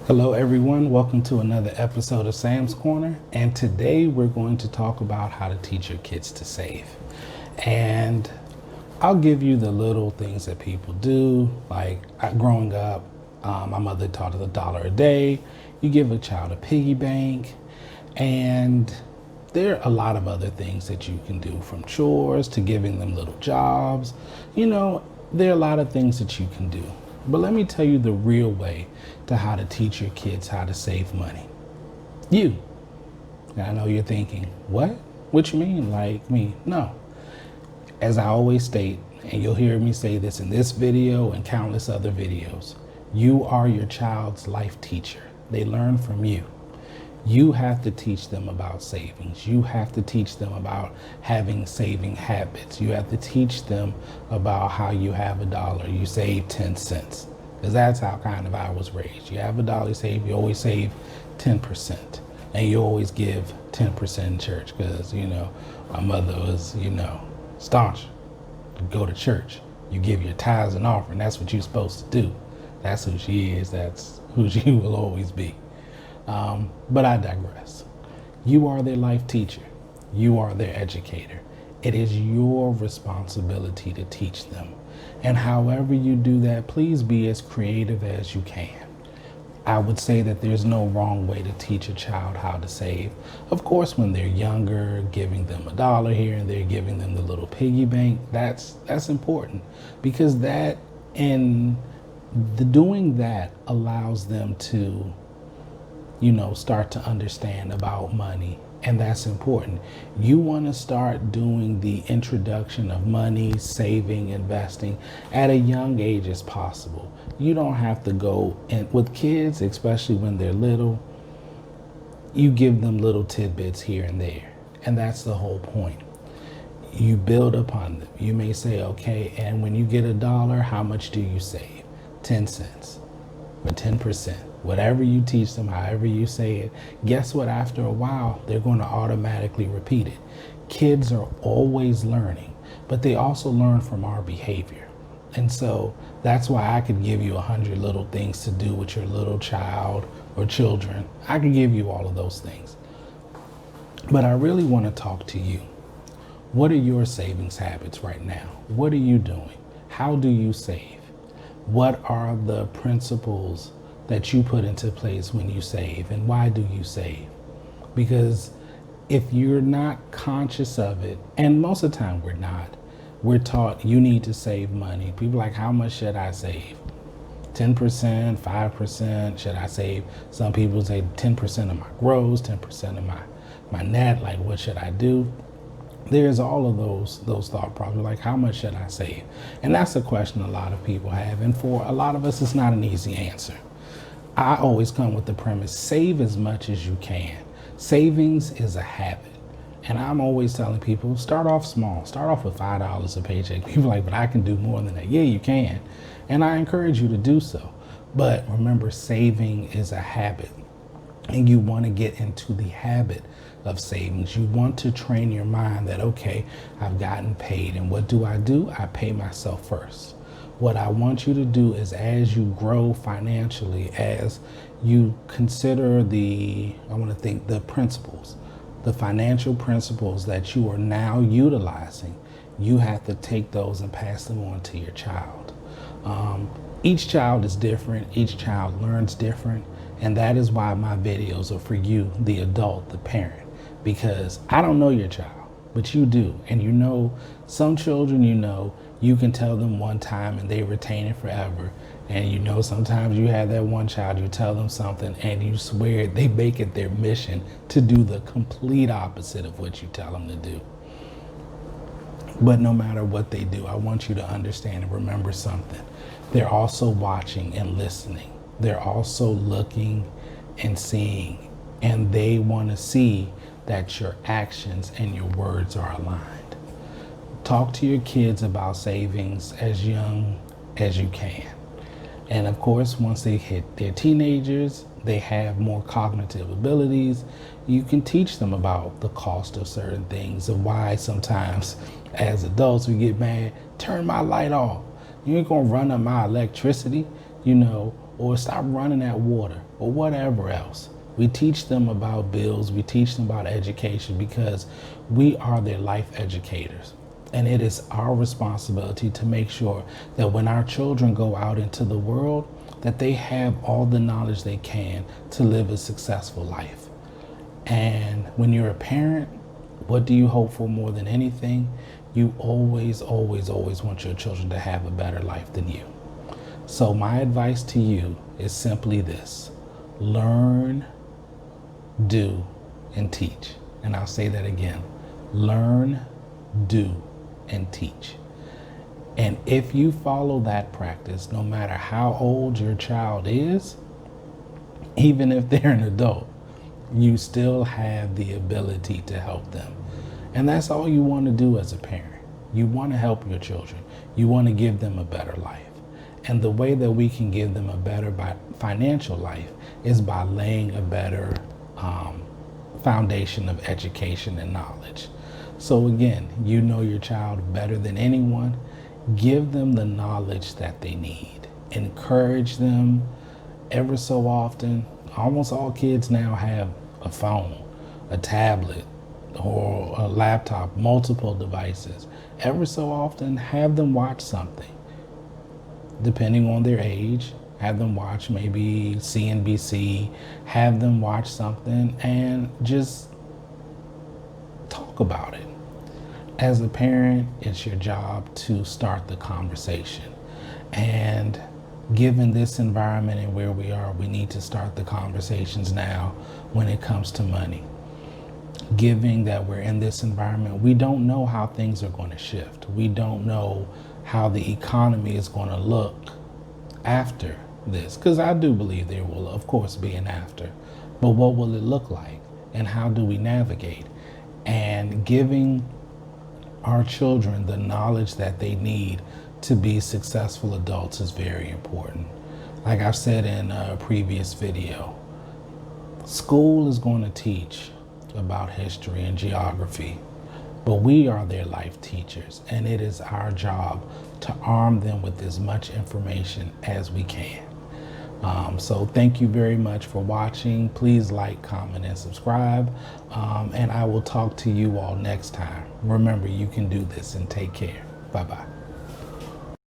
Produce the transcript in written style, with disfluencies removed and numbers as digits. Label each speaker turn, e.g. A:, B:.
A: Hello everyone, welcome to another episode of Sam's Corner, and today we're going to talk about how to teach your kids to save. And I'll give you the little things that people do. Like growing up, my mother taught us $1 a day. You give a child a piggy bank, and there are a lot of other things that you can do, from chores to giving them little jobs. There are a lot of things that you can do. But let me tell you the real way to how to teach your kids how to save money. And I know you're thinking, what? What you mean, like me? No. As I always state, and you'll hear me say this in this video and countless other videos, you are your child's life teacher. They learn from you. You have to teach them about savings. You have to teach them about having saving habits. You have to teach them about how you have $1, you save 10 cents. Because that's how kind of I was raised. You have $1, you save, you always save 10%. And you always give 10% in church because, my mother was, staunch. You go to church, you give your tithes and offering. That's what you're supposed to do. That's who she is. That's who she will always be. But I digress. You are their life teacher. You are their educator. It is your responsibility to teach them. And however you do that, please be as creative as you can. I would say that there's no wrong way to teach a child how to save. Of course, when they're younger, giving them $1 here and there, giving them the little piggy bank, that's important, because that and the doing that allows them to start to understand about money, and that's important. You want to start doing the introduction of money, saving, investing at a young age as possible. You don't have to go, and with kids, especially when they're little, you give them little tidbits here and there, and that's the whole point. You build upon them. You may say, okay, and when you get $1, how much do you save? 10 cents or 10%. Whatever you teach them, however you say it, guess what? After a while, they're going to automatically repeat it. Kids are always learning, but they also learn from our behavior. And so that's why I could give you 100 little things to do with your little child or children. I could give you all of those things. But I really want to talk to you. What are your savings habits right now? What are you doing? How do you save? What are the principles that you put into place when you save, and why do you save? Because if you're not conscious of it, and most of the time we're taught you need to save money. People are like, how much should I save? 10%, 5%, should I save? Some people say 10% of my gross, 10% of my net, like what should I do? There's all of those thought problems, like how much should I save? And that's a question a lot of people have, and for a lot of us, it's not an easy answer. I always come with the premise, save as much as you can. Savings is a habit. And I'm always telling people, start off small. Start off with $5 a paycheck. People are like, but I can do more than that. Yeah, you can. And I encourage you to do so. But remember, saving is a habit. And you want to get into the habit of savings. You want to train your mind that, okay, I've gotten paid. And what do? I pay myself first. What I want you to do is, as you grow financially, as you consider the principles, the financial principles that you are now utilizing, you have to take those and pass them on to your child. Each child is different. Each child learns different. And that is why my videos are for you, the adult, the parent, because I don't know your child, but you do. And some children, you can tell them one time and they retain it forever. And sometimes you have that one child, you tell them something and you swear they make it their mission to do the complete opposite of what you tell them to do. But no matter what they do, I want you to understand and remember something. They're also watching and listening. They're also looking and seeing, and they want to see that your actions and your words are aligned. Talk to your kids about savings as young as you can. And of course, once they hit their teenagers, they have more cognitive abilities. You can teach them about the cost of certain things, and why sometimes as adults we get mad, turn my light off. You ain't gonna run up my electricity, or stop running that water, or whatever else. We teach them about bills, we teach them about education because we are their life educators. And it is our responsibility to make sure that when our children go out into the world, that they have all the knowledge they can to live a successful life. And when you're a parent, what do you hope for more than anything? You always, always, always want your children to have a better life than you. So my advice to you is simply this: learn, do, and teach. And I'll say that again: learn, do, and teach. And if you follow that practice, no matter how old your child is, even if they're an adult, you still have the ability to help them. And that's all you want to do as a parent. You want to help your children. You want to give them a better life. And the way that we can give them a better financial life is by laying a better foundation of education and knowledge. So again, you know your child better than anyone. Give them the knowledge that they need. Encourage them ever so often. Almost all kids now have a phone, a tablet, or a laptop, multiple devices. Ever so often, have them watch something. Depending on their age, have them watch maybe CNBC, have them watch something and just talk about it. As a parent, it's your job to start the conversation. And given this environment and where we are, we need to start the conversations now when it comes to money. Given that we're in this environment, we don't know how things are going to shift. We don't know how the economy is going to look after this, because I do believe there will, of course, be an after. But what will it look like, and how do we navigate? And giving our children the knowledge that they need to be successful adults is very important. Like I've said in a previous video, school is going to teach about history and geography, but we are their life teachers, and it is our job to arm them with as much information as we can. So thank you very much for watching. Please like, comment, and subscribe. And I will talk to you all next time. Remember, you can do this, and take care. Bye-bye.